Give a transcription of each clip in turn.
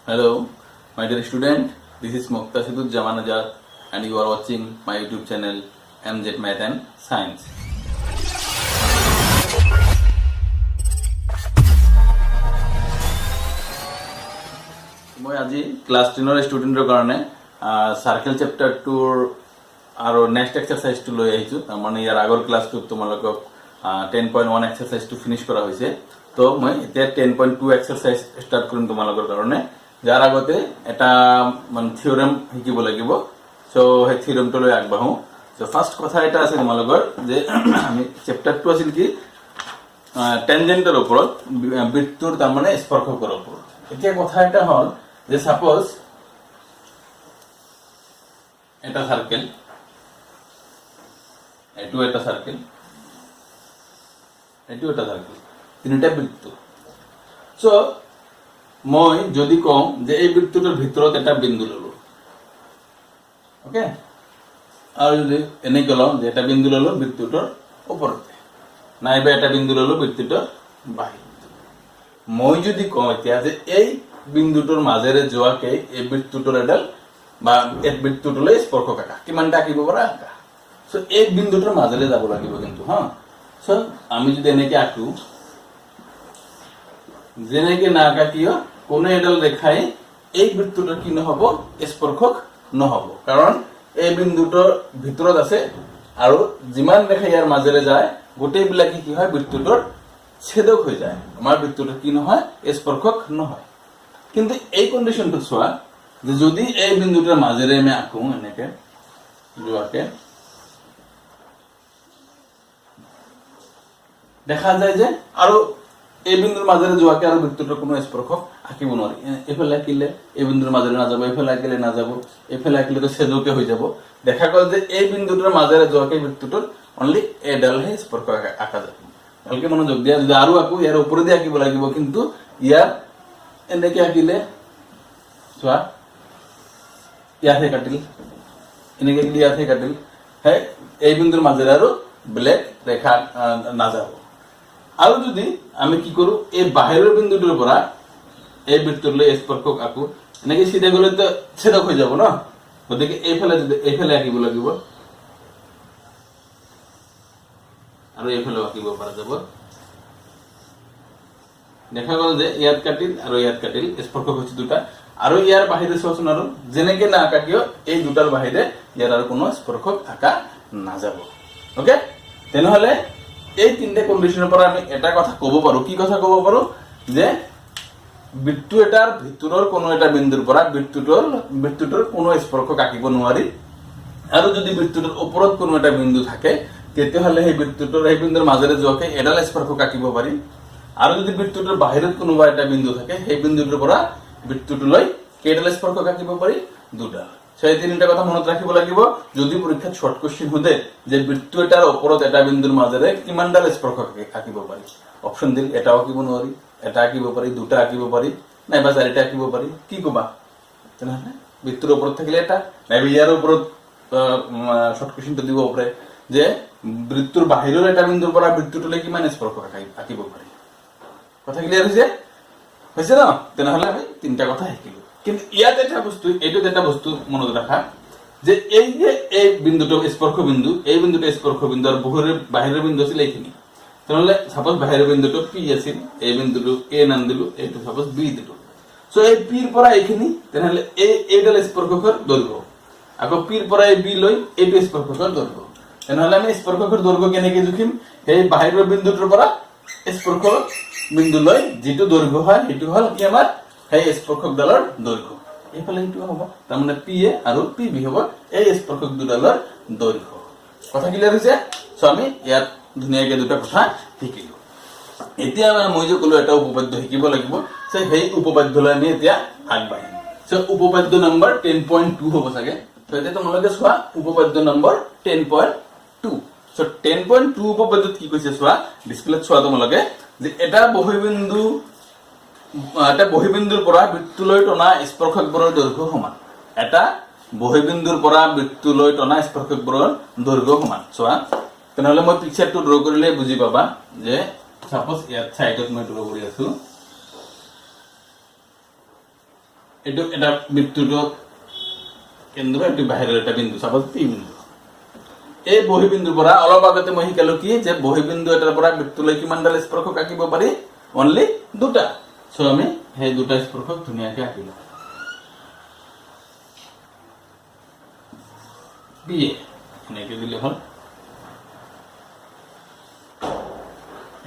Hello, my dear student. This is Muqtasiduzzaman Azad, and you are watching my YouTube channel MZ Math and Science. মই আজি class 10 ৰ ষ্টুডেন্টৰ কাৰণে circle chapter 2 আৰু next এক্সাৰসাইজটো লৈ আহিছো। মানে ইয়াৰ আগৰ ক্লাছটোত তোমালোকক 10.1 এক্সাৰসাইজটো ফিনিশ কৰা হৈছে। তো মই এতিয়া 10.2 এক্সাৰসাইজ ষ্টাৰ্ট কৰিম তোমালোকৰ কাৰণে। যাৰ আগতে এটা মানে থিওৰেম শিকিব লাগিব। সো সেই থিওৰেমটো লৈ আগবাঢ়ো। সো ফাৰ্স্ট কথা এটা আছে তোমালোকৰ যে আমি চেপ্টাৰ 2 আছিল কি টেনজেন্টৰ ওপৰত বৃত্তৰ তাৰমানে স্পৰ্শকৰ ওপৰত। এতিয়া কথা এটা হ'ল যে সাপোজ এটা সার্কেল, এটো এটা সার্কেল, এটো এটা সার্কেল, তিনটা বৃত্ত। সো মই যদি কম যে এই বৃত্তটোৰ ভিতৰত এটা বিন্দু ললো, ওকে, আৰু যদি এনে গলম যে এটা বিন্দু ললো বৃত্তটোৰ ওপৰতে, নাইবা এটা বিন্দু ললো বৃত্তটোৰ বাহিৰত। মই যদি কম এতিয়া যে এই বিন্দুটোৰ মাজেৰে যোৱাকে এই বৃত্তটোৰ এডাল বা এই বৃত্তটোলৈ স্পৰ্শক আঁকা, কিমানটা আঁকিব পাৰা আঁকা। সো এই বিন্দুটোৰ মাজেৰে যাব লাগিব কিন্তু হা। সো আমি যদি এনেকে আঁকো, যেনেকে না আঁকা কিয় কোনো এডাল ৰেখাই এই বৃত্তটোৰ কি নহব, স্পৰ্শক নহব, কাৰণ এই বিন্দুটোৰ ভিতৰত আছে আৰু যিমান ৰেখা ইয়াৰ মাজেৰে যায় গোটেইবিলাকে কি হয় বৃত্তটোৰ ছেদক হৈ যায়, আমাৰ বৃত্তটোৰ কি নহয় স্পৰ্শক নহয়। কিন্তু এই কন্ডিশনটো চোৱা যে যদি এই বিন্দুটোৰ মাজেৰে আমি আঁকো এনেকে যোৱাকে, দেখা যায় যে আৰু এই বিন্দুৰ মাজেৰে যোৱাকে আৰু বৃত্তটোৰ কোনো স্পৰ্শক আঁকিব নোৱাৰি। এইফালে আঁকিলে এই বিন্দুৰ মাজেৰে নাযাব, এইফালে আঁকিলে নাযাব, এইফালে আঁকিলে তো ছেদকে হৈ যাব। দেখা গ'ল যে এই বিন্দুটোৰ মাজেৰে যোৱাকে বৃত্তটোৰ অনলি এডালহে স্পৰ্শক আঁকা যাব। ভালকে মনোযোগ দিয়া। যদি আৰু আঁকো ইয়াৰ ওপৰেদি আঁকিব লাগিব, কিন্তু ইয়াৰ এনেকে আঁকিলে চোৱা ইয়াতহে কাটিল, এনেকে আঁকিলে ইয়াতহে কাটিল, হে এই বিন্দুৰ মাজেৰে আৰু বেলেগ ৰেখা নাযাব। আৰু যদি আমি কি কৰো এই বাহিৰৰ বিন্দুটোৰ পৰা এই বৃত্তলৈ স্পৰ্শক আঁকো, এনেকে চিধা গ'লে তো ছেদক হৈ যাব ন। গতিকে এইফালে আঁকিব লাগিব আৰু এইফালেও আঁকিব পৰা যাব। দেখা গ'ল যে ইয়াত কাটিল আৰু ইয়াত কাটিল, স্পৰ্শক হৈছে দুটা। আৰু ইয়াৰ বাহিৰে চোৱাচোন, আৰু যেনেকে না আঁকা কিয় এই দুটাৰ বাহিৰে ইয়াৰ আৰু কোনো স্পৰ্শক আঁকা নাযাব। ওকে, তেনেহলে এই তিনটা কন্ডিশনৰ পৰা আমি এটা কথা ক'ব পাৰো। কি কথা ক'ব পাৰো? যে বৃত্ত এটাৰ ভিতৰৰ কোনো এটা বিন্দুৰ পৰা বৃত্তটোৰ কোনো স্পৰ্শক আঁকিব নোৱাৰি। আৰু যদি বৃত্তটোৰ ওপৰত কোনো এটা বিন্দু থাকে তেতিয়াহ'লে সেই বিন্দুৰ মাজেৰে যোৱাকে এডাল স্পৰ্শক আঁকিব পাৰি। আৰু যদি বৃত্তটোৰ বাহিৰত কোনোবা এটা বিন্দু থাকে সেই বিন্দুটোৰ পৰা বৃত্তটোলৈ কেইডাল স্পৰ্শক আঁকিব পাৰি? দুডাল। সেই তিনিটা কথা মনত ৰাখিব লাগিব। যদি পৰীক্ষাত শৰ্ট কোশ্চিন সোধে যে বৃত্ত এটাৰ ওপৰত এটা বিন্দুৰ মাজেৰে কিমানডাল স্পৰ্শক আঁকিব পাৰি, অপশ্যন দিল এটাও আঁকিব নোৱাৰি, এটা আঁকিব পাৰি, দুটা আঁকিব পাৰি, নাইবা চাৰিটা আঁকিব পাৰি, কি কবা? তেনেহলে বৃত্তৰ ওপৰত থাকিলে এটা, নাইবা ইয়াৰ ওপৰত শৰ্ট কোশ্চিনটো দিব পাৰে যে বৃত্তৰ বাহিৰৰ এটা বিন্দুৰ পৰা বৃত্তটোলৈ কিমান স্পৰ্শক আঁকিব পাৰি। কথা ক্লিয়াৰ হৈছে ন? তেনেহলে আমি তিনটা কথা শিকিলো। কিন্তু ইয়াত এইটোত এটা বস্তু মনত ৰাখা যে এই যে এই বিন্দুটো স্পৰ্শ বিন্দু, এই বিন্দুটো স্পৰ্শ বিন্দু আৰু বাহিৰৰ বিন্দু আছিল এইখিনি। তেনেহলে সাপোজ বাহিৰৰ বিন্দুটো পি আছিল, এই বিন্দুটো এ নাম দিলো, এইটো সাপোজ বি দিলো। সো এই পিৰ পৰা এইখিনি, তেনেহলে এইডাল স্পৰ্শকৰ দৈৰ্ঘ্য, আকৌ পিৰ পৰা এই বি লৈ এইটো স্পৰ্শকৰ দৈৰ্ঘ্য। তেনেহলে আমি স্পৰ্শকৰ দৈৰ্ঘ্য কেনেকে জুখিম? সেই বাহিৰৰ বিন্দুটোৰ পৰা স্পৰ্শ বিন্দুলৈ যিটো দৈৰ্ঘ্য হয় সেইটো হল কি আমাৰ সেই স্পৰ্শকডালৰ দৈৰ্ঘ্য। এইফালে সেইটো হ'ব, তাৰমানে পি এ আৰু পি বি হ'ব এই স্পৰ্শক দুডালৰ দৈৰ্ঘ্য। কথা ক্লিয়াৰ হৈছে? সো আমি ইয়াত ধুনীয়াকে দুটা কথা শিকিলো। এতিয়া মই যে ক'লো এটা উপপাদ্য শিকিব লাগিব, সেই উপপাদ্যলৈ আমি এতিয়া আগবাঢ়িম। সো উপপাদ্য নম্বৰ 10.2 হ'ব চাগে। সো এতিয়া তোমালোকে চোৱা উপপাদ্য নম্বৰ 10.2। সো 10.2 উপপাদ্যত কি কৈছে চোৱা, ডিসপ্লেত চোৱা তোমালোকে যে এটা বহিবিন্দুৰ পৰা বৃত্তলৈ টনা স্পৰ্শকবোৰৰ দৈৰ্ঘ্য সমান। এটা বহিবিন্দুৰ পৰা বৃত্তলৈ টনা স্পৰ্শকবোৰৰ দৈৰ্ঘ্য সমান। চোৱা, তেনেহলে মই পিকচাৰটো ড্ৰ কৰিলে বুজি পাবা যে সাপোজ ইয়াত সাইডত মই ড্ৰ কৰি আছো, এটো এটা বৃত্তটো কেন্দ্ৰ, এটি বাহিৰেৰ একটা বিন্দু, সাপোজ পি বিন্দু। এই বহিবিন্দুৰ পৰা অলপ আগতে মই শিকালো কি যে বহিবিন্দু এটাৰ পৰা বৃত্তলৈ কিমানডাল স্পৰ্শক আঁকিব পাৰি? অনলি দুটা। সো আমি সেই দুটা স্পৰ্শক ধুনীয়াকৈ আঁকিলো। বি এ এনেকে দিলে হল,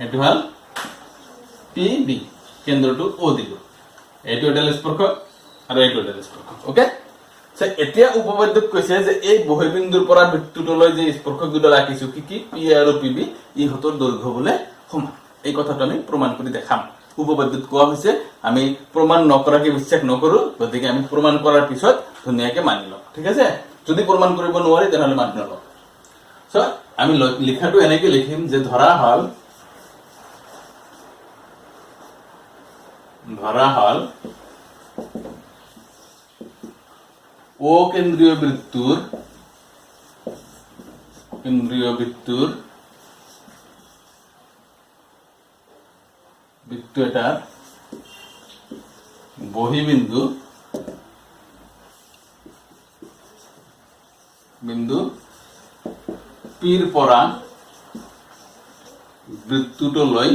এইটো হল পি বি, কেন্দ্ৰটো ও দিলো, এইটো এডাল স্পৰ্শক আৰু এইটো এডাল স্পৰ্শক। ওকে, এতিয়া উপপাদ্যত কৈছে যে এই বহিবিন্দুৰ পৰা বৃত্তটোলৈ যে স্পৰ্শক দুডাল আঁকিছো, কি কি? পি এ আৰু পি বি, ইহঁতৰ দৈৰ্ঘ্য বোলে সমান। এই কথাটো আমি প্ৰমাণ কৰি দেখাম। উপপাদ্যত কোৱা হৈছে আমি প্ৰমাণ নকৰাকে বিশ্বাস নকৰো, গতিকে আমি প্ৰমাণ কৰাৰ পিছত ধুনীয়াকে মানি লম। ঠিক আছে, যদি প্ৰমাণ কৰিব নোৱাৰি তেনেহলে মানি নলম। সো আমি লিখাটো এনেকে লিখিম যে ধৰা হল ও কেন্দ্ৰীয় বৃত্তুৰ বৃত্ত এটাৰ বহিবিন্দু পিৰ পৰা বৃত্তটোলৈ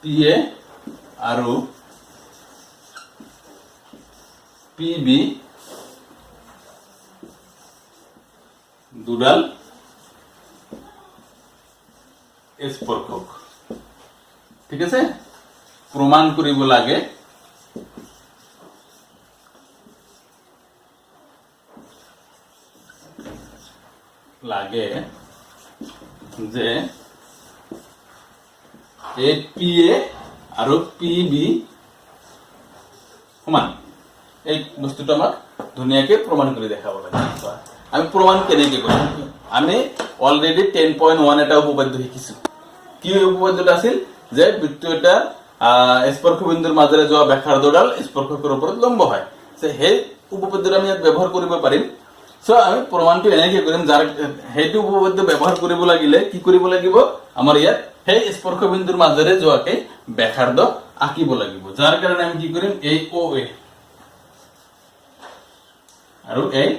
পি এ আৰু পি বি দুডাল স্পৰ্শক। ঠিক আছে, প্ৰমাণ কৰিব লাগে যে এই পি এ আৰু পি বি সমান। এই বস্তুটো আমাক ধুনীয়াকে প্ৰমাণ কৰি দেখাব লাগে। আমি প্ৰমাণ কেনেকে কৰিম? আমি অলৰেডি 10.1 এটা উপপাদ্য শিকিছো। কি উপপাদ্যটা আছিল? যে বৃত্ত এটা স্পৰ্শ বিন্দুৰ মাজেৰে যোৱা ব্যাসাৰ্ধডাল স্পৰ্শকৰ ওপৰত লম্ব হয়। সেই উপপাদ্যটা আমি ইয়াত ব্যৱহাৰ কৰিব পাৰিম। সো আমি প্ৰমাণটো এনেকে কৰিম, যাৰ সেইটো উপপাদ্য ব্যৱহাৰ কৰিব লাগিলে কি কৰিব লাগিব? আমাৰ ইয়াত সেই স্পৰ্শ বিন্দুৰ মাজেৰে যোৱাকে ব্যাসাৰ্ধ আঁকিব লাগিব। যাৰ কাৰণে আমি কি কৰিম? এই ও এ আৰু এই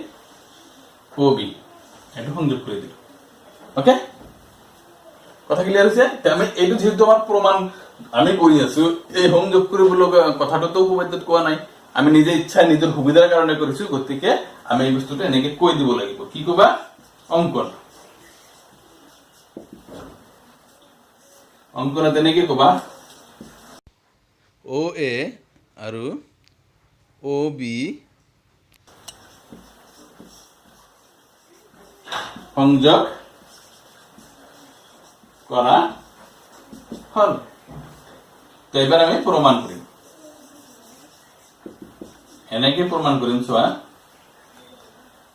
ও বি এইটো সংযোগ কৰি দিলো। ওকে, কথা ক্লিয়াৰ হৈছে? আমি এইটো যেহেতু আমাৰ প্ৰমাণ আমি কৰি আছো, এই সংযোগ কৰিবলৈ কথাটোতো উপপাদ্যত কোৱা নাই, আমি নিজে ইচ্ছাই নিজৰ সুবিধাৰ কাৰণে কৰিছো। গতিকে আমি এই বস্তুটো এনেকে কৈ দিব লাগিব। কি কবা? অংকনত এনেকে কবা ও এ আৰু ও বি সংযোগ কৰা হল। তো এবাৰ আমি প্ৰমাণ কৰি, এনেকে প্ৰমাণ কৰিম। চোৱা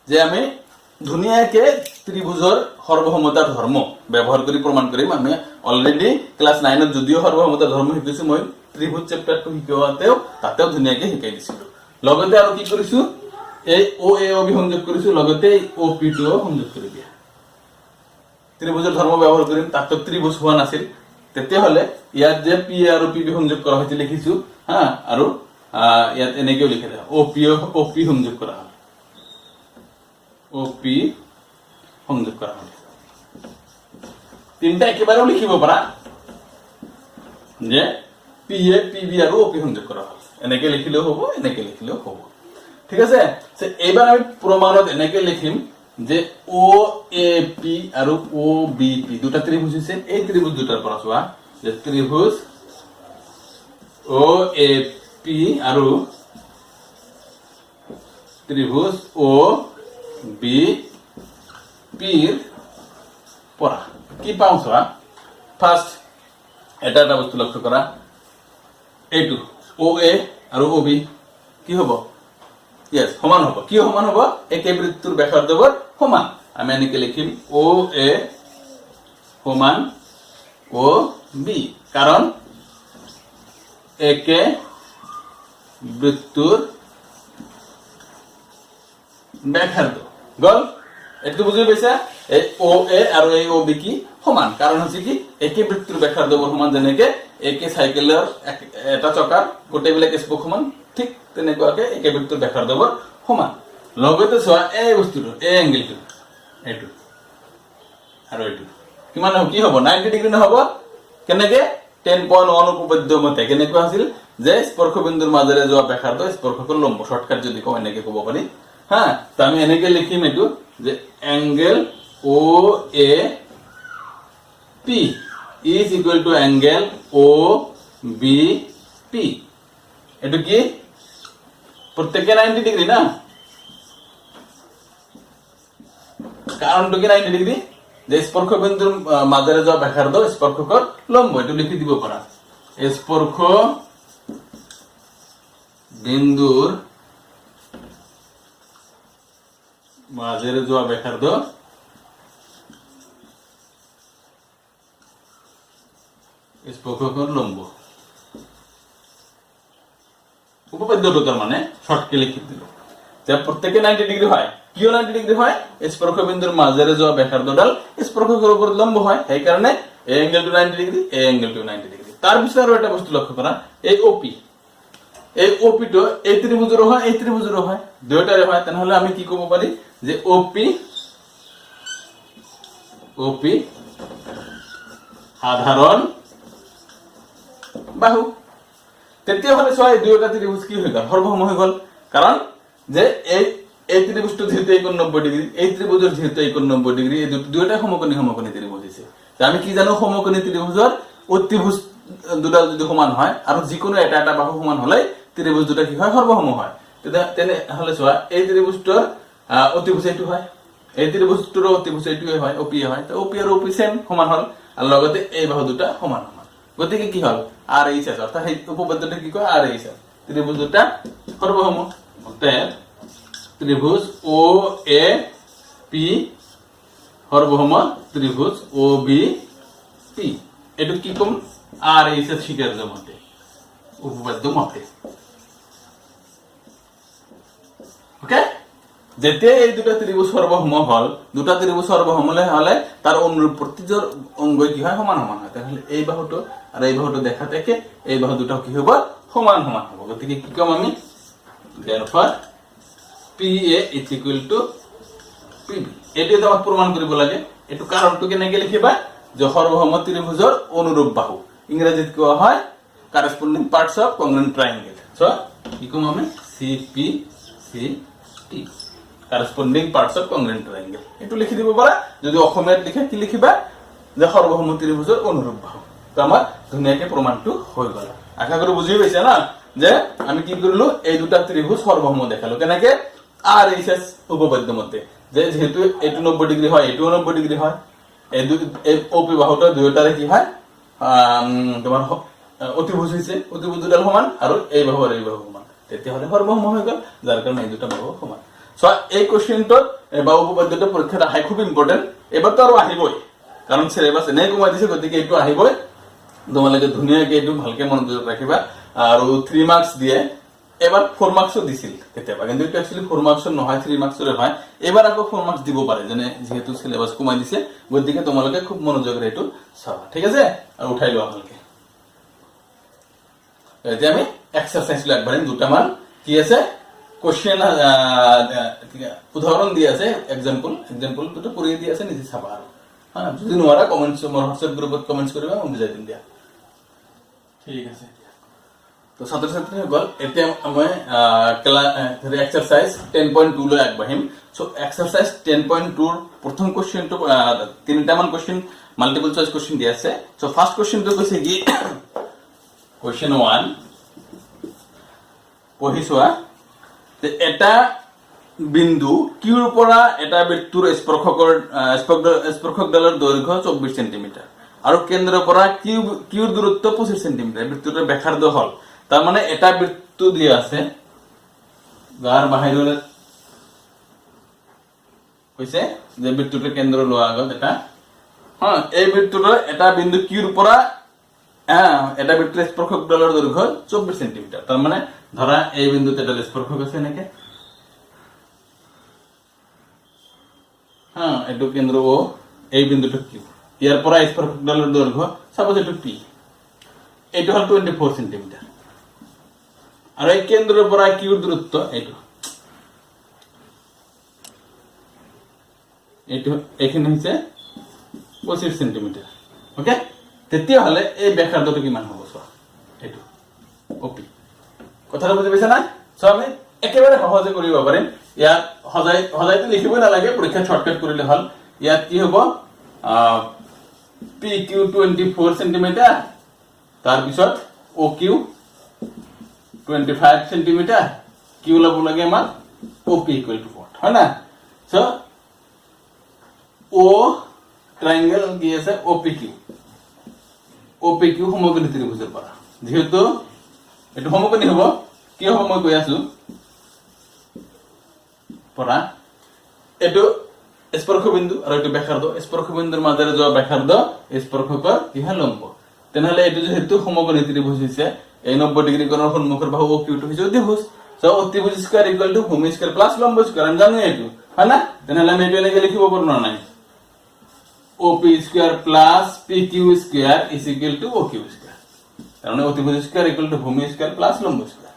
যে আমি ধুনীয়াকে ত্ৰিভুজৰ সৰ্বসমতাৰ ধৰ্ম ব্যৱহাৰ কৰি প্ৰমাণ কৰিম। আমি অলৰেডি ক্লাছ 9ত যদিও সৰ্বসমতাৰ ধৰ্ম শিকিছো, মই ত্ৰিভুজ চেপ্টাৰটো শিকোৱাতেও তাতেও ধুনীয়াকে শিকাই দিছিলো। লগতে আৰু কি কৰিছো? এই ও এ ও বি সংযোগ কৰিছো, লগতে ও পি টোও সংযোগ কৰি দিয়া। ত্ৰিভুজৰ ধৰ্ম ব্যৱহাৰ কৰিম, তাতো ত্ৰিভুজ হোৱা নাছিল, তেতিয়াহ'লে ইয়াত যে পি এ আৰু পি বি সংযোগ কৰা হৈছে লিখিছো হা, আৰু ইয়াত এনেকেও লিখে দিয়া ও পি সংযোগ কৰা হয়, ও পি সংযোগ কৰা হয়। তিনটা একেবাৰেও লিখিব পাৰা যে পি এ পি বি আৰু ও পি সংযোগ কৰা হয়। এনেকে লিখিলেও হ'ব, এনেকে লিখিলেও হ'ব। ঠিক আছে, এইবাৰ আমি প্ৰমাণত এনেকে লিখিম যে ও এ পি আৰু ও বি পি দুটা ত্ৰিভুজ হৈছে। এই ত্ৰিভুজ দুটাৰ পৰা চোৱা যে ত্ৰিভুজ ও এ পি আৰু ত্ৰিভুজ ও বি পিৰ পড়া কি পাও চোৱা ফাৰ্স্ট এটা বস্তু লক্ষ্য কৰা এইটো ও এ আৰু ও বি কি হ'ব ইয়েস সমান হ'ব কি সমান হ'ব একে বৃত্তৰ ব্যাসাৰ্ধৰ সমান আমি এনেকে লিখিম ও এ সমান ও বি কাৰণ একে বৃত্তৰ ব্যাসাৰ্ধ গল একটু বুঝে পাইছা এই ও এ আৰু এই ও বি কি সমান কাৰণ হৈছে কি একে বৃত্তৰ ব্যাসাৰ্ধবোৰ সমান যেনেকে একে সাইকেলৰ এটা চকাৰ গোটেইবিলাক স্পোক সমান ঠিক তেনেকুৱাকে একে বৃত্তৰ ব্যাসাৰ্ধবোৰ সমান লগতে চোৱা এই বস্তুটো এই এংগেলটো এইটো আৰু এইটো কিমান কি হ'ব 90 ডিগ্ৰী নহব কেনেকে 10.1 উপপাদ্য মতে কেনেকুৱা আছিল যে স্পৰ্শ বিন্দুৰ মাজেৰে যোৱা ব্যাসাৰ্ধ স্পৰ্শকৰ লম্ব শৰ্টকাট যদি কম এনেকে ক'ব পাৰি হা তো আমি এনেকে লিখিম এটো যে angle O A P is equal to angle O B P এটো কি প্রত্যেককে 90 ডিগ্রি না কারণটো কি 90 ডিগ্রি যে স্পর্শ বিন্দুর মাঝারে যাওয়া ব্যাসার্ধ স্পৰ্শকৰ লম্ব এটো লিখি দিব পাৰা স্পৰ্শ বিন্দুৰ মাঝাৰে যাওয়া ব্যাসাৰ্ধ স্পৰ্শকৰ লম্ব উপপাদ্যটো তার মানে শর্টকে লিখি দিল যে প্রত্যেককে 90 ডিগ্রি হয় কিও 90 ডিগ্রি হয় স্পর্শ বিন্দুর মাঝারে যাওয়া ব্যাসার্ধডাল স্পর্শকের উপর লম্ব হয় এই কারণে এই অ্যাঙ্গেল টু 90 ডিগ্রি এই অ্যাঙ্গেল টু 90 ডিগ্রি তার বিষয়ে আরো একটা বস্তু লক্ষ্য করা এই ওপি তো এই ত্রিভুজেরও হয় এই ত্রিভুজেরও হয় দুইটারে হয় তাহলে আমি কি করব পারি যে ওপি সাধারণ বাহু তেতিয়া হলে ছয় দুইটা ত্রিভুজ কি হয়ে গেল সর্বসম হয়ে গেল কারণ যে এই ত্রিভুজটো যেহেতু 90 ডিগ্রি এই ত্রিভুজের যেহেতু 90 ডিগ্রি এই দুইটা সমকোণী ত্রিভুজ হইছে তা আমি কি জানো সমকোণী ত্রিভুজের অতিভুজ দুটা যদি সমান হয় আর যে কোনো এটা বাহু সমান হলে ত্রিভুজ দুটা কি হয় সর্বসম হয় তেনে হলে সোয়া এই ত্রিভুজটোর অতিভুজ এটু হয় এই ত্রিভুজটোর অতিভুজ এটু হয় ওপি হয় তো ওপি আর ওপি সেম সমান হল আর লগতে এই বাহু দুটা সমান সমান গতিকে কি হল আর এইচ এস অর্থাৎ এই উপপাদ্যটা কি কয় আর এইচ এস ত্রিভুজ দুটা সর্বসম অতএব ত্রিভুজ ও এ পি সর্বসম ত্রিভুজ ও বি পি এটু কি কম আর এইচ এস স্বীকার্য মতে উপপাদ্য মতে ওকে যেতিয়া এই দুটা ত্রিভুজ সর্বসম হল দুটা ত্রিভুজ সর্বসম হলে তার অনুরূপ প্রতিজোর অঙ্গ কি হয় সমান সমান হয় তাহলে এই বাহুটো আর এই বাহুটো দেখা থেকে এই বাহু দুটা কি হবে সমান সমান হবে গতিকে কি কম আমি therefore PA is equal to PB এটি তো আমার প্রমাণ কৰিব লাগে এটু কাৰণটো কেনেকে লিখিবা যে সৰ্বসম ত্ৰিভুজৰ অনুৰূপ বাহু ইংৰেজিত কোৱা হয় corresponding parts of congruent triangle so কি কম আমি CPCT corresponding parts of congruent triangle এটু লিখি দিব পারা যদি অসমীয়াত লিখে কি লিখিবা যে সর্বসম ত্ৰিভুজৰ অনুরূপ বাহু তো আমার ধুনিয়াকে প্রমাণটো হৈ গল আশা করি বুঝি পাইছে না যে আমি কি করলো এই দুটা ত্রিভুজ সর্বসম দেখালো কেনেকে আর এইচএস উপপাদ্য মতে যে যেহেতু এটু 90 ডিগ্রি হয় এটু 90 ডিগ্রি হয় এই ওপি বাহুটা দুইটারে কি হয় তোমার অতিভুজ হইছে অতিভুজ দুটা সমান আর এই বাহু আর এই বাহু সমান তেতিয়া হলে সর্বসম হৈ গল যার কারণে এই দুটা বাহু সমান সো এই কোশ্চেনটো বা উপপাদ্যটো পরীক্ষাত আহে খুব ইম্পর্টেন্ট এবার তো আর আহিবই কারণ সিলেবাস এনে কমাই দিছে গতিকে এইটো আহিবই তোমালোকে ধুনিয়াকে এইটো ভালকে মনোযোগ ৰাখিবা আৰু 3 মাৰ্কস দিয়ে এবাৰ 4 মাৰ্কসও দিছিল কেতিয়াবা কিন্তু এটা एक्चुअली 4 মাৰ্কসৰ নহয় 3 মাৰ্কসৰে হয় এবাৰ আকৌ 4 মাৰ্কস দিব পাৰে যেনে যেহেতু সিলেবাস কমাই দিছে গতিকে তোমালোকে খুব মনোযোগৰে এইটো চাবা ঠিক আছে আৰু উঠাই লোৱা ভালকে এতিয়া আমি এক্সাৰসাইজ লাগবাৰিম দুটা মান কি আছে কোশ্চেন উদাহৰণ দিয়ে আছে এক্সাম্পল দুটো পড়িয়ে দিয়ে আছে নিজে চাবা আৰু হ্যাঁ যদি নোৱাৰা কমেন্টস মোৰ হোৱাটসঅ্যাপ গ্ৰুপত কমেন্টস কৰিবা মই বুজাই দিম দিয়া ঠিক আছে তো ছাত্ৰ-ছাত্ৰী সকল এতিয়া আমি এক্সাৰসাইজ 10.2 লৈ আগবাঢ়িম সো এক্সাৰসাইজ 10.2 ৰ প্ৰথম কোশ্চেনটো তিনিটা মান কোশ্চেন মাল্টিপল চয়েস কোশ্চেন দিয়া আছে সো ফার্স্ট কোশ্চেনটো কৈছে কি কোশ্চেন 1 পঢ়িছোৱা যে এটা বিন্দু কিউৰ পৰা এটা বৃত্তৰ স্পৰ্শকডালৰ দৈৰ্ঘ্য 24 সেন্টিমিটাৰ আৰু কেন্দ্ৰৰ পৰা কিউৰ দূৰত্ব 25 সেন্টিমিটাৰ বৃত্তটোৰ ব্যাসাৰ্ধ হল তাৰ মানে এটা বৃত্ত দিয়া আছে যাৰ বাহিৰলৈ হৈছে যে বৃত্তটোৰ কেন্দ্ৰ লোৱা আগত এটা হ্যাঁ এই বৃত্তটোৰ এটা বিন্দু কিউৰ পৰা এটা বৃত্তৰ স্পৰ্শকডালৰ দৈৰ্ঘ্য 24 সেন্টিমিটাৰ তাৰ মানে ধৰা এই বিন্দুতে এটা স্পৰ্শক আছে এনেকে হ্যাঁ এটো কেন্দ্ৰ ও এই বিন্দুটো কিউ ইয়াৰ পৰা স্পৰ্শকডালৰ দৈৰ্ঘ্য সাপোজ এটো পি, এইটো হল 24 সেন্টিমিটাৰ, আৰ এই কেন্দ্ৰেৰ পৰা কিউৰ দূৰত্ব এইটো, এইটো এখানে হচ্ছে 25 সেন্টিমিটাৰ। ওকে, তেতিয়া হলে এই ব্যাসাৰ্ধটো কিমান হ'ব চোৱা, এইটো ওপি। কথাটো বুজি পাইছা না? সো আমি একেবাৰে সহজে কৰিব পাৰিম। ইয়াত সজাইতে লিখিব নালাগে, পৰীক্ষা শৰ্টকাট কৰিলে হল। ইয়াত কি হ'ব, পি কিউ 24 সেন্টিমিটার, তার পিছত ও কিউ 25 সেন্টিমিটার, কিউ লব লাগে আমার ও পি ইকুয়াল টু 4, হয় না? সো ও ট্রায়াঙ্গেল কি আছে O P Q, OP Q সমকোণী ত্রিভুজের পৰা, যেহেতু এটো সমকোণী হ'ব, কি হ'ব মই কৈ আছো পৰা, এটো স্পৰ্শবিন্দু আৰ এটো ব্যাসাৰ্ধ, স্পৰ্শবিন্দুৰ মাঝে যোৱা ব্যাসাৰ্ধ স্পৰ্শকৰ কি হয় লম্ব। তেনেহলে এটো যেহেতু সমকোণী ত্ৰিভুজ হৈছে, এই 90 ডিগ্ৰি কোণৰ সন্মুখৰ বাহু ও কিউটো হৈছে অতিভুজ। সো অতিভুজ স্কয়ার ইকুয়াল টু ভূমি স্কয়ার প্লাস লম্ব স্কয়ার, আমি জানো এটো, হয় না? তেনেহলে আমি এটো এনেকে লিখিব পাৰো না নাই, OP square plus PQ square is equal two OQ square, তার মানে অতিভুজ স্কয়ার ইকুয়াল টু ভূমি স্কয়ার প্লাস লম্ব স্কয়ার।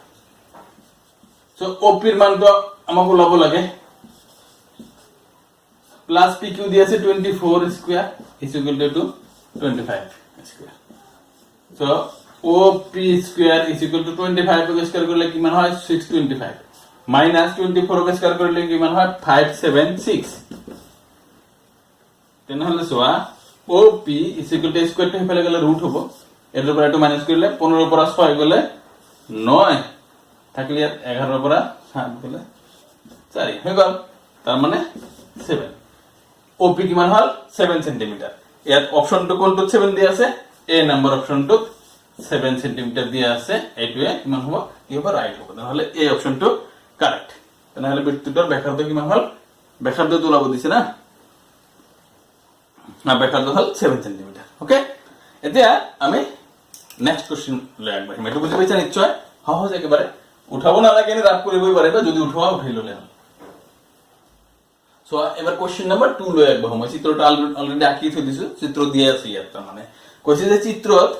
সো OP এর মান তো আমাকে লব লাগে, প্লাস PQ দিয়েছে 24 square is equal two 25 square. So OP square is equal two 25 K square করলে কি মান হয় 625, মাইনাস 24 কে স্কয়ার করলে কি মান হয় 576। তেনেহলে সোয়া OP is equal to square টু ফেলে গেলে রুট হবে, এর উপর একটু মাইনাস করলে 15 পর 6 গেলে 9 থাকলে 11 পর 7 গেলে 4 হয়ে গেল, তার মানে 7। OP কি মান হল 7 সেন্টিমিটার। এর অপশনটো কোনটো 7 দিয়া আছে, এ নাম্বার অপশনটো 7 সেন্টিমিটার দিয়া আছে, এইটোৱে কি মান হ'ব, কি হ'ব ৰাইট হ'ব। তাহলে এই অপশনটো কাৰেক্ট। তাহলে বৃত্তটোৰ ব্যাসার্ধ কি মান হল, ব্যাসার্ধ তোলাব দিছে না, না ব্যাসার্ধ হল 7 সেন্টিমিটার। ওকে, এতিয়া আমি নেক্সট কোশ্চেন লৈ আগবাঢ়িম। এইটো বুজি পাইছা নিশ্চয়, সহজ একেবাৰে, উঠাব নালাগে, এনে ৰাপ কৰিবই পাৰিবা, যদি উঠোৱা উঠাই ললে হ'ল। সো এবার কোশ্চেন নাম্বার 2 লৈ আগবাঢ়ো। মই চিত্রটা অলরেডি আঁকি থৈ দিছো, চিত্র দিয়ে আছে ইয়াত। তাৰ মানে কৈছে যে চিত্ৰত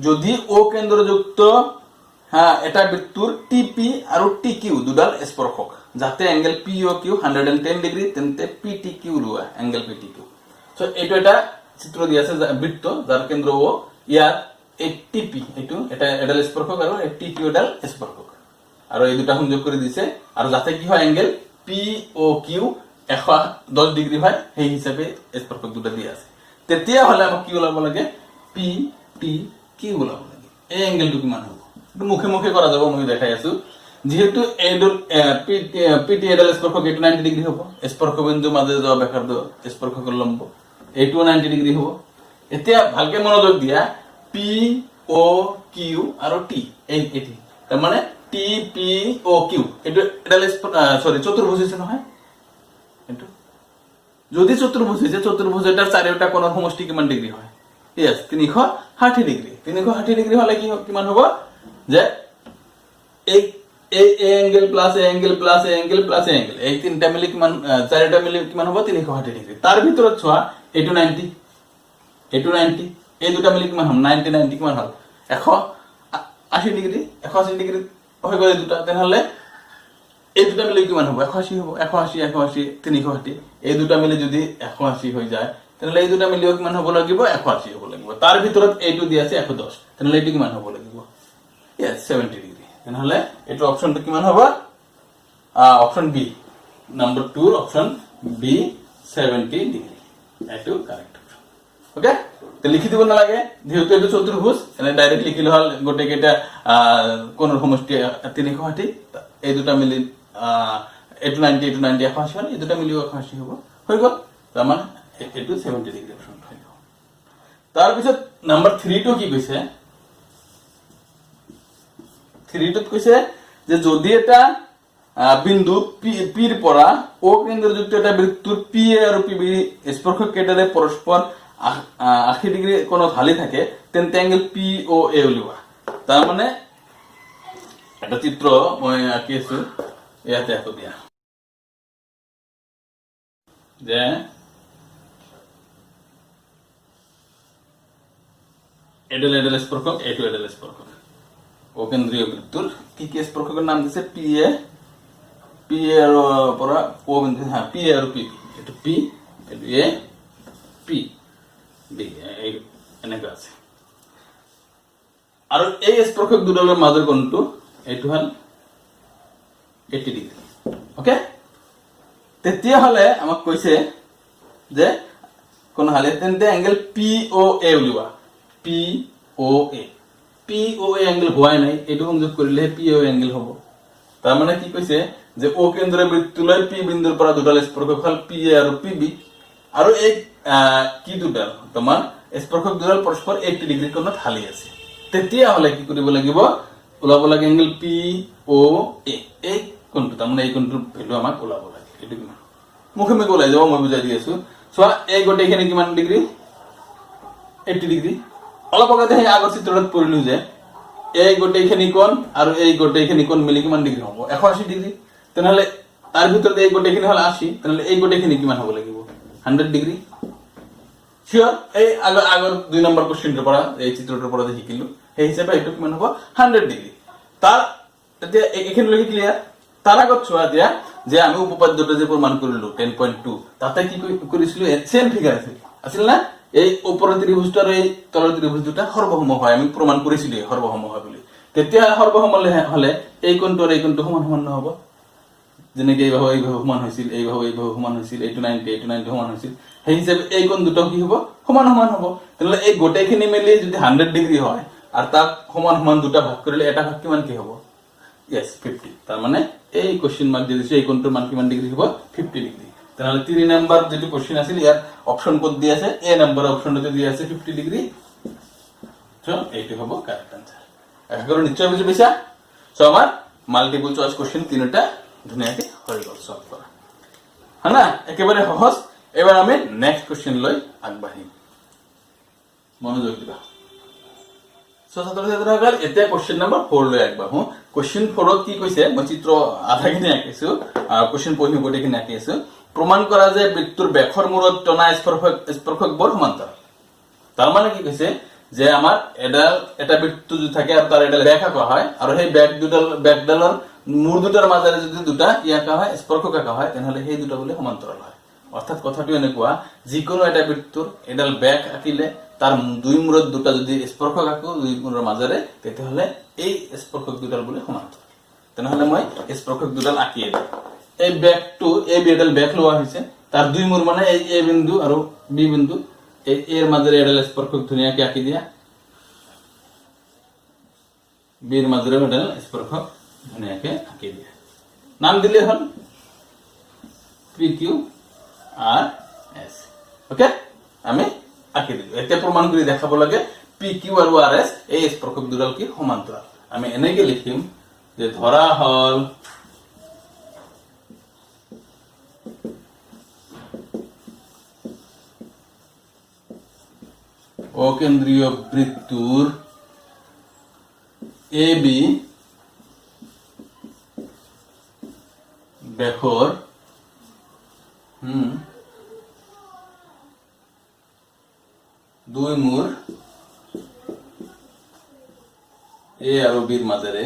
যদি ও কেন্দ্ৰযুক্ত এটা বৃত্তৰ টিপি আৰু টিকিউ দুডাল স্পৰ্শক, যাতে এঙ্গেল POQ 110 ডিগ্ৰি, তেন্তে PTQ লোৱা এঙ্গেল PTQ। সো এইটো এটা চিত্ৰ দিয়া আছে বৃত্ত যাৰ কেন্দ্ৰ ও, ইয়াত এই টিপি এইটো এটা এডাল স্পৰ্শক আৰু এই টিকিউ এডাল স্পৰ্শক, আৰু এই দুটা সংযোগ কৰি দিছে, আৰু যাতে কি হয় এঙ্গেল POQ 110 ডিগ্রি হয়, সেই হিসাবে স্পর্শক দুটা দিয়া আছে। তেতিয়া হলে আমাক কি ওলাব লাগে, PTQ ওলাব লাগে। এই এঙ্গেলটো কিমান হ'ব, মুখে মুখে করা যাব, মই দেখাই আছো। যেহেতু PT এডাল স্পর্শক, এইটো 90 ডিগ্রি হ'ব, স্পর্শ বিন্দুৰ মাজে যোৱা ব্যাসাৰ্ধ স্পৰ্শকৰ লম্ব, এইটো 90 ডিগ্ৰি হ'ব। এতিয়া ভালকে মনোযোগ দিয়া, POQ আৰু T এটি, তাৰ মানে TPOQ এইটো এডাল চতুৰ্ভুজ হৈছে নহয়, এইটো যদি চতুৰ্ভুজ হৈছে, চতুৰ্ভুজটাৰ চাৰিওটা কোণৰ সমষ্টি কিমান ডিগ্রি হয়, ইয়েস 360 ডিগ্রি। 360 ডিগ্রি হলে কি কিমান হ'ব, যে এই angle plus angle plus angle plus angle, এই তিনটা মিলি কিমান, চাৰিটা মিলি কিমান হ'ব 360 ডিগ্ৰি। তাৰ ভিতৰত চোৱা এইটো 90, এইটো 90, এই দুটা মিলি কিমান হল 90 90 কিমান হল 180 ডিগ্রি। 180 ডিগ্রি হৈ গ'ল এই দুটা, তেনেহলে এই দুটা মিলি কিমান হ'ব 180 হ'ব, 180 180 360, এই দুটা মিলি যদি 180 হৈ যায়, তেনেহলে এই দুটা মিলিও কিমান হ'ব লাগিব 180 হ'ব লাগিব। তার ভিতৰত এইটো দিয়া আছে 110, তেনেহলে এইটো কিমান হ'ব লাগিব, ইয়েস 70 ডিগ্রি। তেনেহলে এইটো অপশনটো কিমান হ'ব, option B, number 2 option B 70 degree, এইটো কারেক্ট অপশন। ওকে, তো লিখি দিব নালাগে, যেহেতু এইটো চতুর্ভুজ, এনে ডাইরেক্ট লিখিলে হল গোটেই কেইটা কোণৰ সমষ্টি 360, এই দুটা মিলি এইটো 90 এইটো 90 180 হল, এই দুটা মিলিও 180 হ'ব, হৈ গ'ল। তাৰ মানে এইটো 70 ডিগ্ৰি অপশন হৈ গ'ল। তাৰ পিছত নাম্বার 3 টো কি কৈছে, 3 টোত কৈছে যে যদি এটা বিন্দু পিৰ পৰা ও কেন্দ্ৰযুক্ত এটা বৃত্তৰ PA আৰু PB স্পৰ্শক কেইটাৰে পৰস্পৰ 80 ডিগ্ৰি কোণ ঢালি থাকে, তেন্তে এঙ্গেল POA উলিওৱা। তাৰ মানে এটা চিত্র মই আঁকি আছো, ইয়াতে আকৌ দিয়া যে এডাল এডাল স্পর্শক, এইটো এডাল স্পর্শক। অকেন্দ্রীয় বৃত্তুর কি কি স্পর্শকের নাম দিছে? পি এ এর পৰা ও বিন্দু, হ্যাঁ পি এ আৰু পি বি, এইটো পি এইটো এ পি বি এনেকুৱা আছে। আৰু এই স্পৰ্শক দুডালৰ মাজৰ কোণটো এইটো হল 80 ডিগ্ৰী। ওকে, তেতিয়াহ'লে আমাক কৈছে যে কোন হালে তেন্তে এঙ্গেল পি ও এ উলিওৱা। পি ও এ এঙ্গেল হোৱাই নাই, এইটো সংযোগ কৰিলে পি ও এঙ্গেল হ'ব। তাৰ মানে কি কৈছে যে ও কেন্দ্ৰীয় বৃত্তলৈ পি বিন্দুৰ পৰা দুডাল স্পৰ্শক হল পি এ আৰু পি বি, আৰু এই কি দুডাল তোমাৰ স্পৰ্শক দুডাল পৰস্পৰ 80 ডিগ্ৰী কোণত হালি আছে। তেতিয়াহ'লে কি কৰিব লাগিব? ওলাব লাগে এঙ্গেল পি ও এ, এই কোণটো, তাৰমানে এই কোণটোৰ ভ্যালু আমাক ওলাব লাগে। এইটো কিমান মুখে মুখে ওলাই যাব, মই বুজাই দি আছো। চোৱা এই গোটেইখিনি কিমান ডিগ্ৰী? 80 ডিগ্ৰী। অলপ আগতে সেই আগৰ চিত্ৰটোত পৰিলো যে এই গোটেইখিনি কোণ আৰু এই গোটেইখিনি কোণ মিলি কিমান ডিগ্ৰী হ'ব? 180 ডিগ্ৰী। তেনেহ'লে তাৰ ভিতৰত এই গোটেইখিনি হল 80, তেনেহ'লে এই গোটেইখিনি কিমান হ'ব লাগিব? 100 ডিগ্ৰী। শিওৰ? এই আগৰ 2 নম্বৰ কোশ্চেনটোৰ পৰা, এই চিত্ৰটোৰ পৰা শিকিলো, সেই হিচাপে এইটো কিমান হ'ব? 100 ডিগ্ৰী। তাৰ এতিয়া এইখিনিলৈকে ক্লিয়াৰ? তাৰ আগত চোৱা দিয়া যে আমি উপপাদ্যটো যে প্ৰমাণ কৰিলো 10.2, তাতে কি কৰিছিলো? সেম ফিগাৰ আছিল না? এই ওপৰৰ ত্ৰিভুজটো আৰু এই তলৰ ত্ৰিভুজ দুটা সৰ্বসম হয়, আমি প্ৰমাণ কৰিছিলো সৰ্বসম হয় বুলি। তেতিয়া সৰ্বসম হলে এই কোণটো আৰু এই কোণটো সমান সমান নহব? যেনেকে এইভাবে সমান হৈছিল, এইভাবে সমান হৈছিল, 80 সমান হৈছিল, সেই হিচাপে এই কোণ দুটো কি হব? সমান সমান হব। তেনেহ'লে এই গোটেইখিনি মিলি যদি 100 ডিগ্ৰী হয় আৰু তাক সমান সমান দুটা ভাগ কৰিলে এটা ভাগ কিমান কি হব? ইয়েস 50। তাৰ মানে এই কোশ্চেন মাৰ্ক দিয়ে দিছে এই কোণটোৰ মান কিমান ডিগ্ৰী হ'ব? 50 ডিগ্ৰী। তাহলে 3 নাম্বাৰ যেটো কোশ্চেন আছিল ইয়াৰ অপশন কোড দিয়া আছে, এ নাম্বাৰ অপশনতে দিয়া আছে 50 ডিগ্ৰী। সো এইটো হ'ব কাৰেক্ট आंसर। আশা কৰো নিশ্চয় বুজি পাইছা। সো আমাৰ মাল্টিপল চয়েস কোশ্চেন তিনটা ধুনীয়াকৈ হৈ গ'ল সলভ কৰা। হয়না? একেবাৰে সহজ। এবাৰ আমি নেক্সট কোশ্চেন লৈ আগবাঢ়িম। মনোযোগ দিবা। সো ছাত্ৰছাত্ৰীসকল, এতিয়া কোশ্চেন নম্বৰ 4 লৈ আগবাঢ়ো। কোশ্চেন 4ত কি কৈছে? মই চিত্ৰ আধাখিনি আঁকিছো, কোশ্চেন পঢ়ি গোটেইখিনি আঁকি আছো। প্ৰমাণ কৰা যে বৃত্তৰ বেকৰ মূৰত টনা স্পৰ্শকবোৰ সমান্তৰাল। তাৰ মানে কি কৈছে যে আমাৰ এটা বৃত্ত যদি থাকে আৰু তাৰ এডাল বেক আঁকা হয়, আৰু সেই বেকডালৰ মূৰ দুটাৰ মাজেৰে যদি দুটা কি আঁকা হয়? স্পৰ্শক আঁকা হয়, তেনেহ'লে সেই দুটা বোলে সমান্তৰাল হয়। অৰ্থাৎ কথাটো এনেকুৱা, যিকোনো এটা বৃত্তৰ এডাল বেক আঁকিলে তাৰ দুই মূৰত দুটা যদি স্পৰ্শক আঁকো দুই মূৰৰ মাজেৰে, তেতিয়াহ'লে এই স্পৰ্শক দুডাল বোলে সমান্তৰাল। তেনেহ'লে মই স্পৰ্শক দুডাল আঁকিয়ে দিম। এই বেকটো এ বি এডাল বেক লোৱা হৈছে, তাৰ দুই মূৰ মানে এই এ বিন্দু আৰু বি বিন্দু, এই এৰ মাজেৰে এডাল স্পৰ্শক ধুনীয়াকৈ আঁকি দিয়া, বিৰ মাজেৰে এডাল স্পৰ্শক ধুনীয়াকৈ আঁকি দিয়া। নাম দিলে হ'ল পি কিউ আৰ এস। ওকে, আমি আঁকি দিলো। এতিয়া প্ৰমাণ কৰি দেখাব লাগে পি কিউ আৰু আৰ এস এই স্পৰ্শক দুডাল কি সমান্তৰাল। আমি এনেকে লিখিম যে ধৰা হল অকেন্দ্ৰীয় বৃত্তুৰ এ বি বেকৰ দুই মূৰ এ আৰু বিৰ মাজেৰে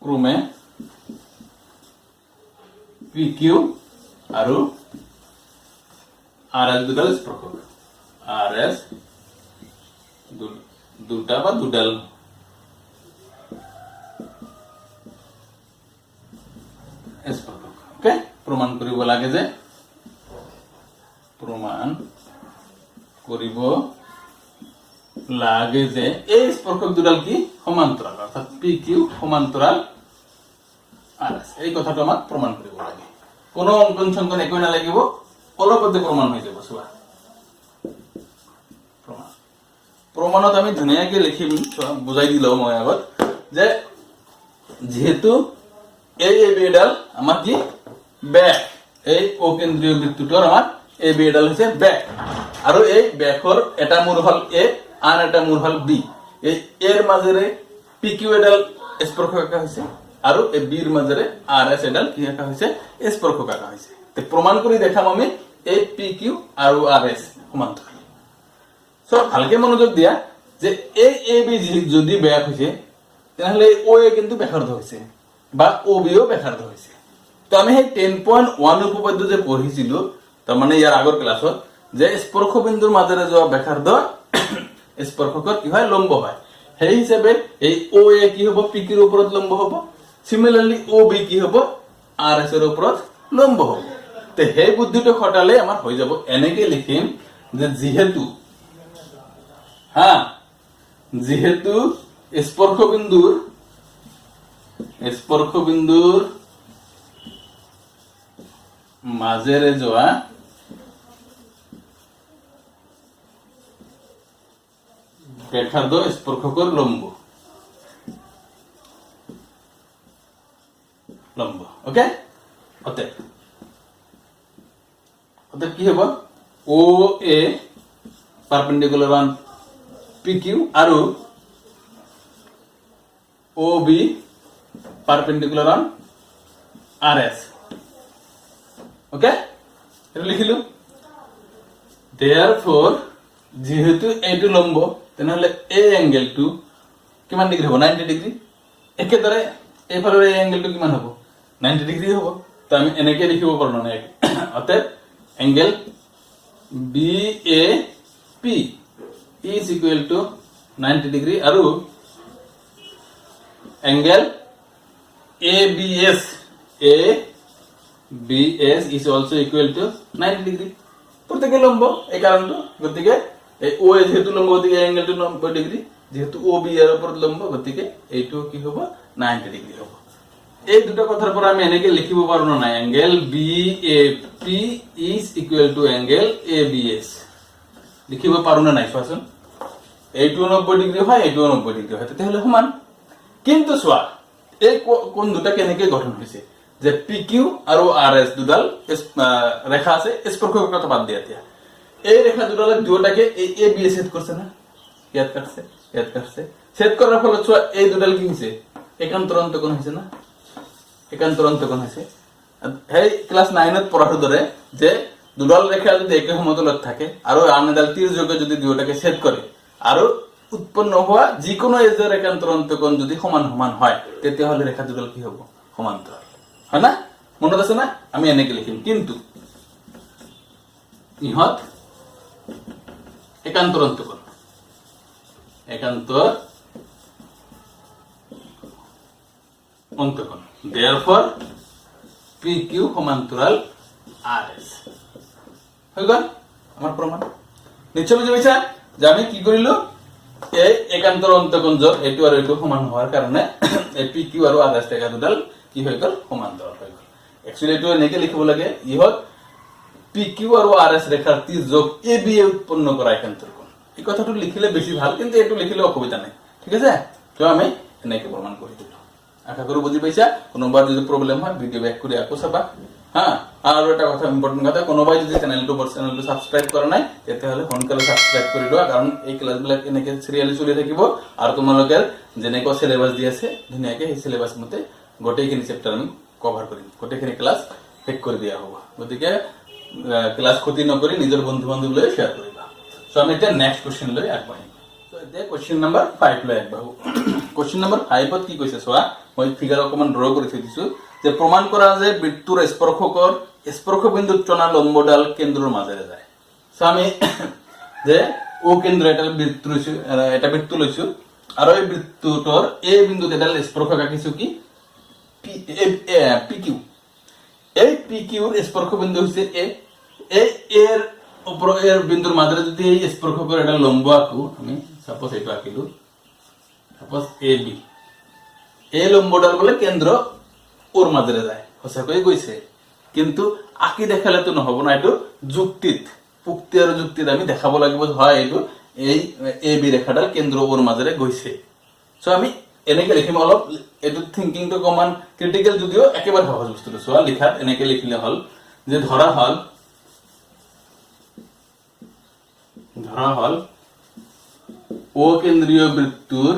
ক্ৰমে পি কিউ আৰু আৰ এস দুডাল স্পৰ্শক, আৰ এস দুটা বা দুডাল স্পৰ্শক। ওকে, প্ৰমাণ কৰিব লাগে যে এই স্পৰ্শক দুডাল কি সমান্তৰাল, অৰ্থাৎ পি কিউ সমান্তৰাল আৰ এস। এই কথাটো আমাক প্ৰমাণ কৰিব লাগে। কোনো অংকন চংকন একোই নালাগিব, অলপতে প্ৰমাণ হৈ যাব। চোৱা প্ৰমাণত আমি ধুনীয়াকৈ লিখিম, বুজাই দিলো মই আগত যে যেহেতু এই বি এডাল আমাৰ কি বেক, এই অকেন্দ্ৰীয় বৃত্তটোৰ আমাৰ এই বি এডাল হৈছে বেক, আৰু এই বেকৰ এটা মূৰ হল এ, আন এটা মূৰ হল বি। এই এৰ মাজেৰে পি কিউ এডাল স্পৰ্শক আঁকা হৈছে, আৰু এই বিৰ মাজেৰে আৰ এছ এডাল কি আঁকা হৈছে স্পৰ্শক আঁকা হৈছে তে প্ৰমাণ কৰি দেখাম আমি এই পি কিউ আৰু আৰ এছ সমান্তৰাল সো ভালকে মনোযোগ দিয়া যে এই এ বি যদি ব্যাস হৈছে তাহলে ও এ কিন্তু ব্যাসার্ধ হৈছে বা ও বিও ব্যাসার্ধ হৈছে তো আমি সেই 10.1 উপপাদ্য যে পঢ়িছিল তার মানে ইয়ার আগৰ ক্লাছত যে স্পৰ্শ বিন্দুৰ মাজেৰে যোৱা ব্যাসাৰ্ধ স্পৰ্শকৰ কি হয় লম্ব হয় সেই হিচাপে এই ও এ কি হ'ব পি কিউৰ ওপৰত লম্ব হ'ব সিমিলাৰলি ও বি কি হ'ব আৰ এস এৰ ওপৰত লম্ব হ'ব তে সেই বুদ্ধিটো খটালে আমাৰ হৈ যাব এনেকে লিখিম যে যেহেতু স্পৰ্শ বিন্দুৰ মাজেৰে যোৱা ব্যাসাৰ্ধ স্পৰ্শকৰ লম্ব ওকে অতএব কি হ'ব O A perpendicular on P Q আৰু O B perpendicular on R S okay এটা লিখিলো therefore যেহেতু এইটো লম্ব তেনেহলে এই এঙ্গেলটো কিমান ডিগ্ৰী হ'ব 90 ডিগ্ৰী একেদৰে এইফালৰ এই এঙ্গেলটো কিমান হ'ব 90 ডিগ্ৰী হ'ব তো আমি এনেকে লিখিব পাৰো না অতএব angle B A P is equal to 90 degree আৰু angle ABS is also equal to 90 degree প্রত্যেকে লম্ব এই কারণটো গতিকে এই ও এ যেহেতু লম্ব গতিকে অ্যাঙ্গেলটো 90 ডিগ্রি যেহেতু ও বি এর উপর লম্ব গতিকে এইটো কি হ'ব 90 ডিগ্রি হ'ব এই দুটো কথাৰ পৰা আমি এনেকে লিখিব পাৰো না angle BAP is equal to angle ABS লিখিব পাৰো না নাই চোৱাচোন এইটো 90 ডিগ্ৰি হয় এইটো 90 ডিগ্ৰি হয় তেতিয়াহলে সমান কিন্তু চোৱা এই কোণ দুটা কেনেকে গঠন হৈছে যে PQ আৰু RS দুডাল ৰেখা আছে স্পৰ্শকৰ কথা বাদ দিয়া এতিয়া এই ৰেখা দুডাল দুটাকে এই ABS ছেদ কৰিছে না ইয়াত কাটছে ছেদ কৰাৰ ফলত চোৱা এই দুডাল কি হৈছে একান্তৰ অন্তকোণ হৈছে না একান্তৰ অন্তকোণ হৈছে এই ক্লাস 9 ত পঢ়াৰ দৰে যে দুডাল ৰেখা যদি একে সমতলত থাকে আৰু আন এডাল তীৰযোগে যদি দুয়োটাকে ছেদ কৰে আৰু উৎপন্ন হোৱা যিকোনো এজৰ একান্তৰ অন্তকোণ যদি সমান সমান হয় তেতিয়াহলে ৰেখা দুডাল কি হ'ব সমান্তৰাল হয় না মনত আছে না আমি এনেকে লিখিম কিন্তু ইহত একান্তৰ অন্তকোণ therefore PQ সমান্তৰাল RS হৈ গল আমাৰ প্ৰমাণ নিশ্চয় বুজি পাইছা যে আমি কি কৰিলো এই একান্তৰ অন্তকোণ যত এটো আৰু এটো সমান হোৱাৰ কাৰণে এই PQ আৰু RS ৰেখা দুডাল কি হৈ গল সমান্তৰাল হৈ গল একচুয়ালি এটো এনেকে লিখিব লাগে ইহত PQ আৰু RS ৰেখাৰ তীৰ্যক AB এ উৎপন্ন কৰা একান্তৰ কোণ এই কথাটো লিখিলে বেছি ভাল কিন্তু এটো লিখিলে অসুবিধা নাই ঠিক আছে তো আমি এনেকে প্ৰমাণ কৰি দিলো আশা কৰো বুজি পাইছা কোনোবাৰ যদি প্ৰবলেম হয় ভিডিও ব্যাক কৰি আকৌ চাবা হ্যাঁ আৰু এটা কথা ইম্পৰ্টেন্ট কথা কোনোবাই যদি চ্যানেলটো সাবস্ক্ৰাইব কৰা নাই তেতিয়াহলে সোনকালে সাবস্ক্ৰাইব কৰি লোৱা কাৰণ এই ক্লাছবিলাক এনেকে সিৰিয়ালি চলি থাকিব আৰু তোমালোকৰ যেনেকৈ সিলেবাস দি আছে ধুনীয়াকৈ এই সিলেবাস মতে গোটেইখিনি চেপ্টাৰ আমি কভাৰ কৰিম গোটেইখিনি ক্লাছ শেষ কৰি দিয়া হ'ব গতিকে ক্লাছ ক্ষতি নকৰি নিজৰ বন্ধু বান্ধৱলৈ শেয়াৰ কৰিবা সো আমি এটা নেক্সট কোশ্চেন লৈ আগবাঢ়িম সো এতিয়া কোশ্চেন নম্বৰ 5 লৈ আগবাঢ়ো কোশ্চেন নম্বৰ 5 ত কি কৈছে চোৱা মই ফিগাৰ অকমান ড্ৰ কৰি থৈ দিছো যে প্ৰমাণ কৰা যে বৃত্তৰ স্পৰ্শ বিন্দুত টনা লম্বডাল কেন্দ্ৰৰ মাজেৰে যায় সো আমি যে ও কেন্দ্ৰ এটা বৃত্ত লৈছো আৰু এই বৃত্তটোৰ এ বিন্দুত এডাল স্পৰ্শক আঁকিছো কি PQ এই PQ ৰ স্পৰ্শ বিন্দু হৈছে এই এৰ ওপৰৰ এৰ বিন্দুৰ মাজেৰে যদি এই স্পৰ্শকৰ এডাল লম্ব আঁকো আমি সাপোজ এইটো আঁকিলো সাপোজ AB এই লম্বডাল বলে কেন্দ্ৰ ওৰ মাজেৰে যায় সঁচাকৈ গৈছে কিন্তু আঁকি দেখালে তো নহব না এটো পুক্তি আৰু যুক্তিত আমি দেখাব লাগিব হয় এটো এই AB ৰেখাডাল কেন্দ্ৰ ওৰ মাজেৰে গৈছে সো আমি এনেকে লিখিম অলপ এটো থিংকিংটো কমান ক্ৰিটিক্যাল যদিও একেবাৰে সহজ বস্তুটো সোয়া লিখাত এনেকে লিখিলে হল যে ধৰা হল ও কেন্দ্ৰীয় বৃত্তৰ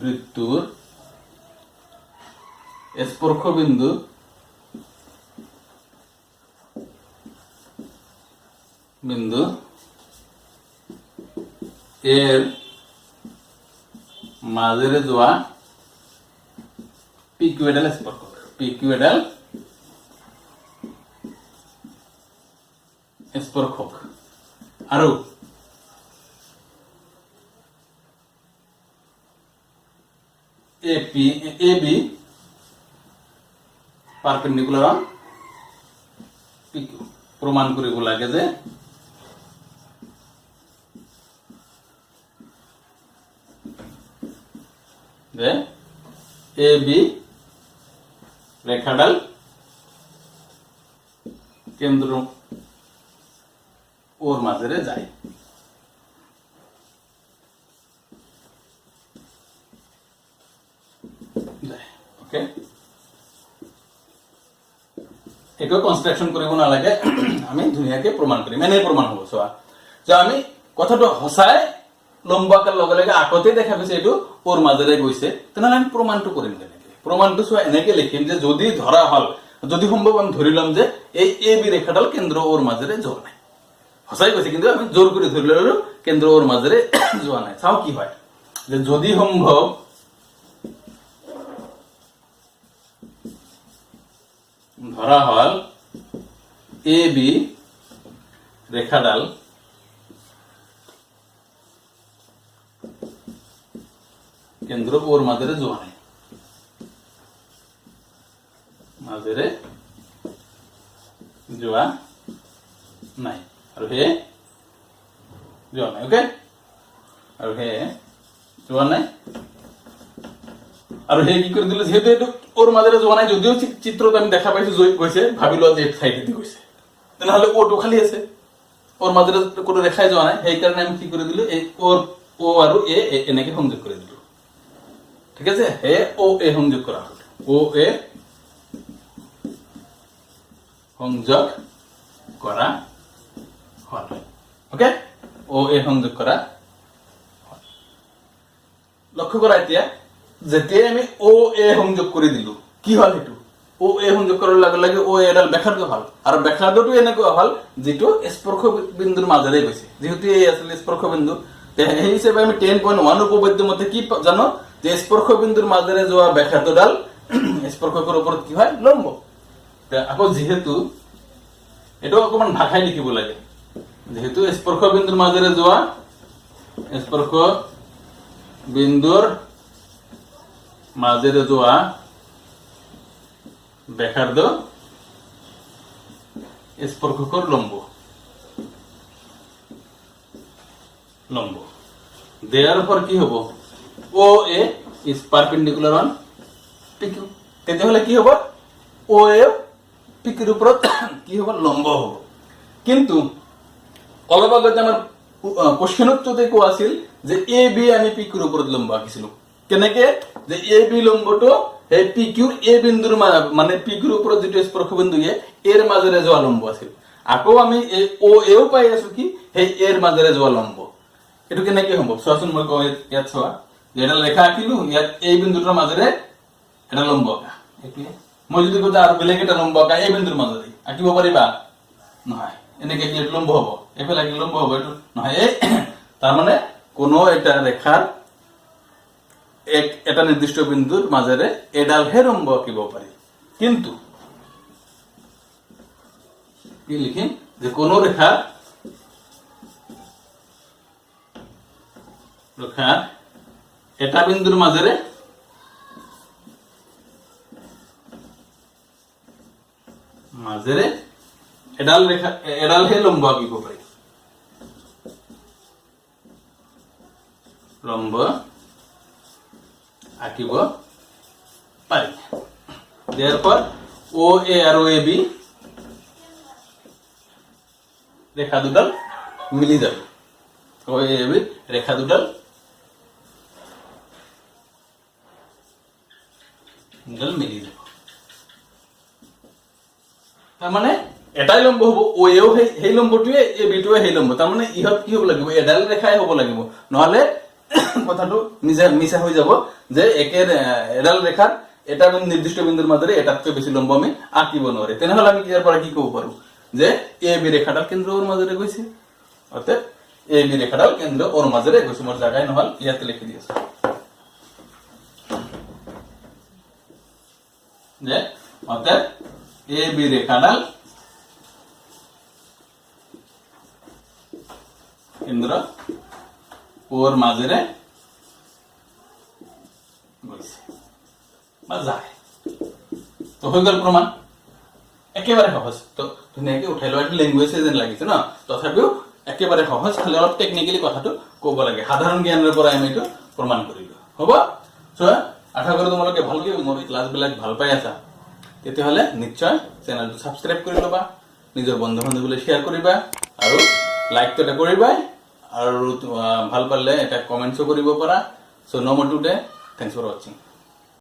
বৃত্তুৰ স্পৰ্শবিন্দু এৰ মাঝেৰে যোৱা পিকুয়েডাল স্পৰ্শক আৰু AB পাৰপেন্ডিকুলাৰ অন PQ প্ৰমাণ কৰিব লাগে যে AB ৰেখাডাল কেন্দ্ৰ ওৰ মাঝে যায়। ওকে, একো কনস্ট্ৰাকশন কৰিব নালাগে, আমি ধুনীয়াকে প্ৰমাণ কৰিম, এনে প্ৰমাণ হ'ব। চোৱা যে আমি কথাটো হসাই লম্বাকাৰ লগে লগে আকতে দেখা গৈছে এইটো ওৰ মাজেৰে গৈছে, তেনেহ'লে আমি প্ৰমাণটো কৰিম কেনেকে? প্ৰমাণটো চোৱা এনেকে লিখিম যে যদি ধৰা হল, যদি সম্ভৱ আমি ধৰি লম যে এই AB ৰেখাডাল কেন্দ্ৰ ওৰ মাজেৰে যোৱা নাই, হসাই গৈছে কিন্তু আমি জোৰ কৰে ধৰি ললো কেন্দ্ৰ ওৰ মাজেৰে যোৱা নাই। চাও কি হয় যে যদি সম্ভৱ ধৰা হল AB ৰেখাডাল কেন্দ্ৰ ওৰ মাজেৰে যোৱা নাই, মাজেৰে যোৱা নাই আৰু হে যোৱা নাই। ওকে, আৰু হে যোৱা নাই আৰু হে কি কৰি দিলে, যেহেতু এইটো ওৰ মাজেৰে যোৱা নাই, যদিও চিত্ৰত আমি দেখা পাইছো গৈছে, ভাবিলো যে সাইডেদি গৈছে, তেনেহলে ওটো খালি আছে, ওর মাজেৰে কোনো ৰেখাই যোৱা নাই, সেইকাৰণে আমি কি কৰি দিলো এই ওৰ ও আৰু এ এনেকে সংযোগ কৰি দিলো। ঠিক আছে, হে ও এ সংযোগ করা হল, ও এ সংযোগ করা হল। ওকে, ও এ সংযোগ করা হল। লক্ষ্য করা এতিয়া যেতিয়া আমি ও এ সংযোগ কৰি দিলো, কি হল সেইটো ও এ সংযোগ কৰাৰ লগে লগে ও এডাল ব্যাসাৰ্ধ হল, আৰু ব্যাসাৰ্ধটো এনেকুৱা হল যিটো স্পৰ্শ বিন্দুৰ মাজেৰে গৈছে, যেহেতু এই আছিল স্পৰ্শ বিন্দু, সেই হিচাপে আমি 10.1 উপপাদ্য মতে কি জানো যে স্পর্শ বিন্দুর মাজেৰে যোৱা ব্যাসাৰ্ধডাল স্পৰ্শকৰ ওপৰত কি হয়, লম্ব। আকৌ যেহেতু এটা অকমান ভাষাই লিখিব লাগে, যেহেতু স্পর্শ বিন্দুর মাজেৰে যোৱা স্পৰ্শ বিন্দুৰ মাজেৰে যোৱা ব্যাসাৰ্ধ স্পৰ্শকৰ লম্ব। দেয়াৰপৰ কি হব, ও এ ইজ পাৰপেন্ডিকুলাৰ অন PQ, তেতিয়াহলে কি হব, ও এ PQৰ ওপৰত কি হব, লম্ব হব। কিন্তু অলপ আগতে আমাৰ কোশ্চেনতে কোৱা আছিল যে AB আমি PQৰ ওপৰত লম্ব আঁকিছিলো, কেনেকে যে AB লম্বটো এই PQৰ এ বিন্দুৰ মানে PQৰ ওপৰত যেটো স্পৰ্শ বিন্দু এৰ মাজেৰে যোৱা লম্ব আছিল। আকৌ আমি এই ও এও পাই আছো কি সেই এৰ মাজেৰে যোৱা লম্ব। এটো কেনেকে সম্ভৱ? চোৱাচোন, মই কওঁ ইয়াত চোৱা, এটা ৰেখা আঁকিলো, ইয়াত এই বিন্দুটোৰ মাজেৰে এটা লম্ব আঁকা, মই যদি কওঁ আৰু বেলেগ এটা লম্ব আঁকা এই বিন্দুৰ মাজেৰে, আঁকিব পাৰিবা? নহয়, এনেকে কি লম্ব হব, এইফালে কি লম্ব হব? এইটো নহয়। তাৰমানে কোনো এটা ৰেখাৰ এটা নিৰ্দিষ্ট বিন্দুৰ মাজেৰে এডালহে লম্ব আঁকিব পাৰি। কিন্তু কি লিখিম যে কোনো ৰেখাৰ এটা বিন্দুৰ মাজেৰে এডালহে লম্ব আঁকিব পাৰি, লম্ব আঁকিব পাৰি। therefore ও এ আৰু এ বি ৰেখা দুডাল মিলি যাব, ও এ বি ৰেখা দুডাল মিলি যাব। তাৰমানে এটাই লম্ব হব, ও এও সেই লম্বটোৱে এ বিটোৱে সেই লম্ব, তাৰমানে ইহত কি হব লাগিব, এডাল ৰেখাই হব লাগিব, নহলে কথাটো মিছা হৈ যাব যে একেৰ এডাল ৰেখাৰ এটা নিৰ্দিষ্ট বিন্দুৰ মাজেৰে এটাতকৈ বেছি লম্ব আমি আঁকিব নোৱাৰে তেনেহলে আমি ইয়াৰ পৰা কি ক'ব পাৰো যে এ বি ৰেখাডাল কেন্দ্ৰ ওৰ মাজেৰে গৈছে অৰ্থাৎ এ বি ৰেখাডাল কেন্দ্ৰ ওৰ মাজেৰে গৈছে মোৰ জায়গায় নহল ইয়াতে লিখি দিছো যে অৰ্থাৎ এ বি ৰেখাডাল কেন্দ্ৰ ওৰ মাজেৰে গৈছে বা যায় তো হৈ গ'ল প্ৰমাণ একেবাৰে সহজ তো ধুনীয়াকৈ উঠাই লোৱা লেংগুৱেজ যেন লাগিছে ন তথাপিও একেবাৰে সহজ খালি অলপ টেকনিক্যালি কথাটো ক'ব লাগে সাধাৰণ জ্ঞানৰ পৰা আমি এইটো প্ৰমাণ কৰিলো হ'ব সো আশা কৰো তোমালোকে ভালকৈ মোৰ ক্লাছবিলাক ভাল পাই আছা তেতিয়াহলে নিশ্চয় চেনেলটো সাবস্ক্ৰাইব কৰি ল'বা নিজৰ বন্ধু বান্ধৱীলৈ শেয়াৰ কৰিবা আৰু লাইকটো কৰিবা আৰু ভাল পালে এটা কমেন্টছো কৰিব পাৰা সো নো মোৰ টুডে থ্যাঙ্কস ফৰ ওয়াচিং